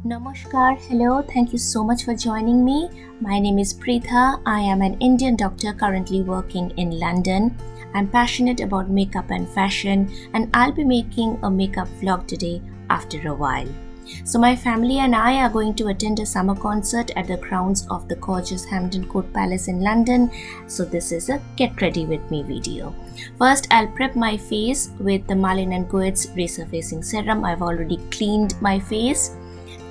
Namaskar, hello, thank you so much for joining me. My name is Pritha. I am an Indian doctor currently working in London. I'm passionate about makeup and fashion, and I'll be making a makeup vlog today after a while. So my family and I are going to attend a summer concert at the grounds of the gorgeous Hampton Court Palace in London. So this is a get ready with me video. First, I'll prep my face with the Malin & Goetz resurfacing serum. I've already cleaned my face.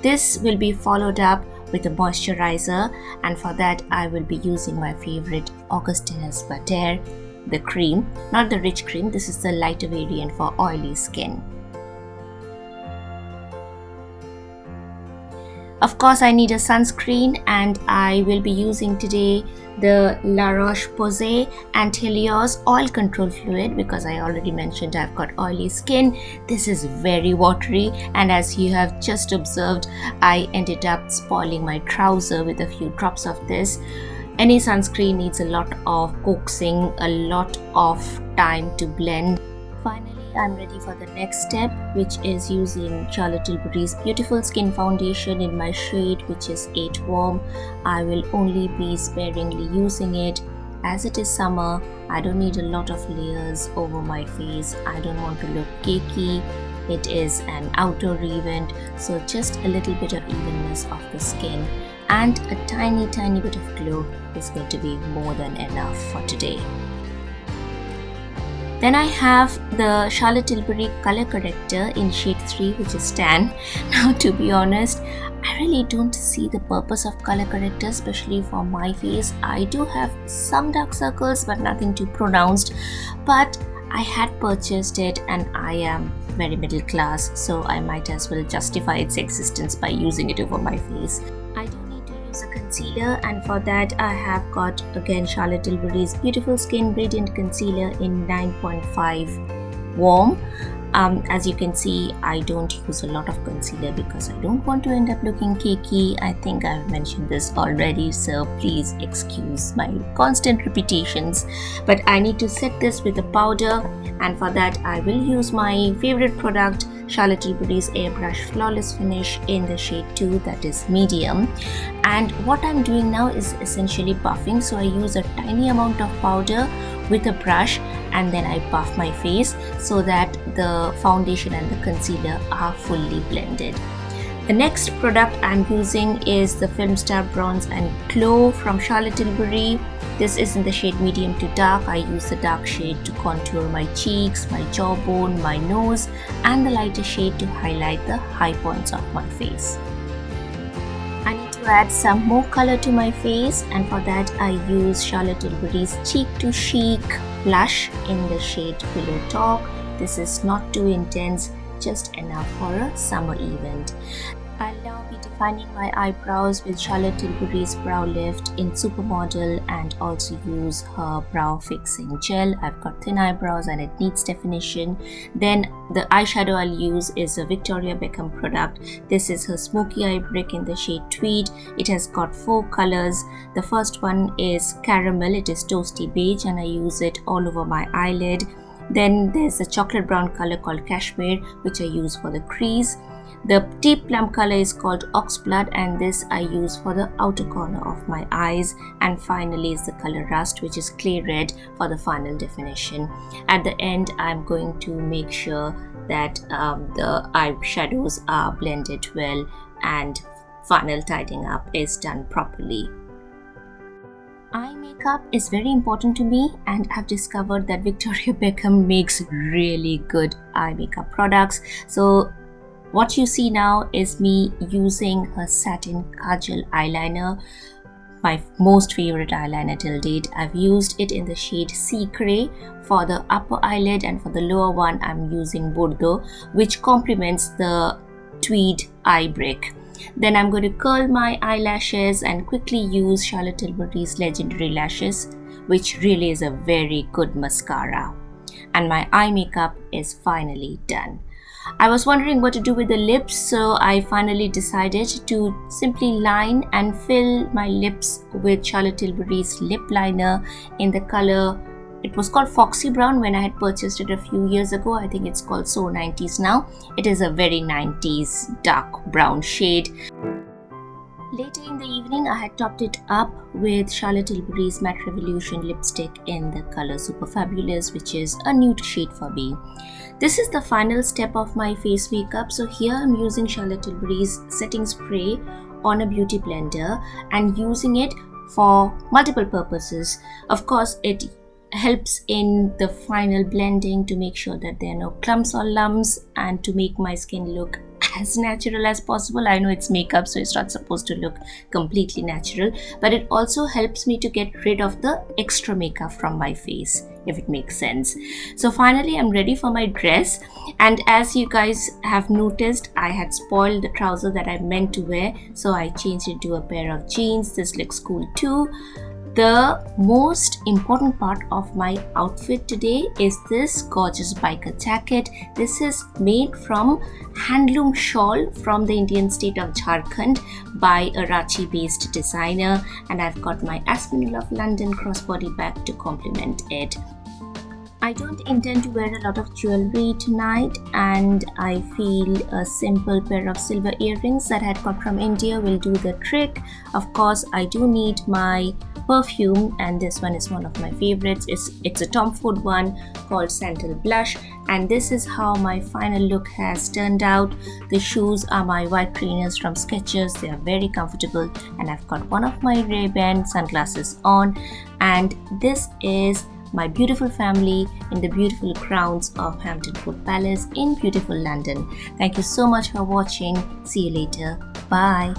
This will be followed up with a moisturizer, and for that I will be using my favorite Augustinus Bader, the cream, not the rich cream. This is the lighter variant for oily skin. Of course, I need a sunscreen, and I will be using today the La Roche-Posay Anti-Helios Oil Control Fluid because I already mentioned I've got oily skin. This is very watery, and as you have just observed, I ended up spoiling my trouser with a few drops of this. Any sunscreen needs a lot of coaxing, a lot of time to blend. Finally, I'm ready for the next step, which is using Charlotte Tilbury's beautiful skin foundation in my shade, which is 8 Warm. I will only be sparingly using it. As it is summer, I don't need a lot of layers over my face. I don't want to look cakey. It is an outdoor event, so just a little bit of evenness of the skin and a tiny bit of glow is going to be more than enough for today. Then I have the Charlotte Tilbury color corrector in shade 3, which is tan. Now, to be honest, I really don't see the purpose of color corrector, especially for my face. I do have some dark circles, but nothing too pronounced. But I had purchased it, and I am very middle class, so I might as well justify its existence by using it over my face. I do need to use a concealer, and for that I have got again Charlotte Tilbury's beautiful skin radiant concealer in 9.5 Warm. As you can see, I don't use a lot of concealer because I don't want to end up looking cakey. I think I've mentioned this already, so please excuse my constant repetitions. But I need to set this with a powder, and for that I will use my favorite product, Charlotte Tilbury's Airbrush Flawless Finish in the shade 2, that is medium. And what I'm doing now is essentially buffing, so I use a tiny amount of powder with a brush, and then I buff my face so that the foundation and the concealer are fully blended. The next product I'm using is the Film Star Bronze and Glow from Charlotte Tilbury. This is in the shade medium to dark. I use the dark shade to contour my cheeks, my jawbone, my nose, and the lighter shade to highlight the high points of my face. I need to add some more color to my face, and for that I use Charlotte Tilbury's Cheek to Chic blush in the shade Pillow Talk. This is not too intense, just enough for a summer event. I'll now be defining my eyebrows with Charlotte Tilbury's Brow Lift in Supermodel, and also use her brow fixing gel. I've got thin eyebrows and it needs definition. Then the eyeshadow I'll use is a Victoria Beckham product. This is her Smoky Eye Brick in the shade Tweed. It has got 4 colors. The first one is Caramel. It is toasty beige, and I use it all over my eyelid. Then there's a chocolate brown color called Cashmere, which I use for the crease. The deep plum color is called Oxblood, and this I use for the outer corner of my eyes. And finally is the color Rust, which is clay red, for the final definition. At the end, I'm going to make sure that the eyeshadows are blended well and final tidying up is done properly. Eye makeup is very important to me, and I've discovered that Victoria Beckham makes really good eye makeup products. So what you see now is me using her satin kajal eyeliner, my most favorite eyeliner till date. I've used it in the shade Sea Grey for the upper eyelid, and for the lower one I'm using Bordeaux, which complements the Tweed eye brick. Then I'm going to curl my eyelashes and quickly use Charlotte Tilbury's Legendary Lashes, which really is a very good mascara. And my eye makeup is finally done. I was wondering what to do with the lips, so I finally decided to simply line and fill my lips with Charlotte Tilbury's lip liner in the color it was called Foxy Brown when I had purchased it a few years ago. I think it's called So 90s now. It is a very 90s dark brown shade. Later in the evening, I had topped it up with Charlotte Tilbury's Matte Revolution lipstick in the color Super Fabulous, which is a nude shade for me. This is the final step of my face makeup. So here I'm using Charlotte Tilbury's setting spray on a beauty blender and using it for multiple purposes. Of course, it helps in the final blending to make sure that there are no clumps or lumps and to make my skin look as natural as possible. I know it's makeup, so it's not supposed to look completely natural, but it also helps me to get rid of the extra makeup from my face, if it makes sense. So finally I'm ready for my dress, and as you guys have noticed, I had spoiled the trouser that I meant to wear, so I changed it to a pair of jeans. This looks cool too. The most important part of my outfit today is this gorgeous biker jacket. This is made from handloom shawl from the Indian state of Jharkhand by a Ranchi based designer, and I've got my Aspinall of London crossbody bag to complement it. I don't intend to wear a lot of jewelry tonight, and I feel a simple pair of silver earrings that I had got from India will do the trick. Of course, I do need my perfume, and this one is one of my favorites. It's a Tom Ford one called Sandal Blush, and this is how my final look has turned out. The shoes are my white trainers from Skechers. They are very comfortable, and I've got one of my Ray-Ban sunglasses on, and this is my beautiful family in the beautiful grounds of Hampton Court Palace in beautiful London. Thank you so much for watching. See you later. Bye.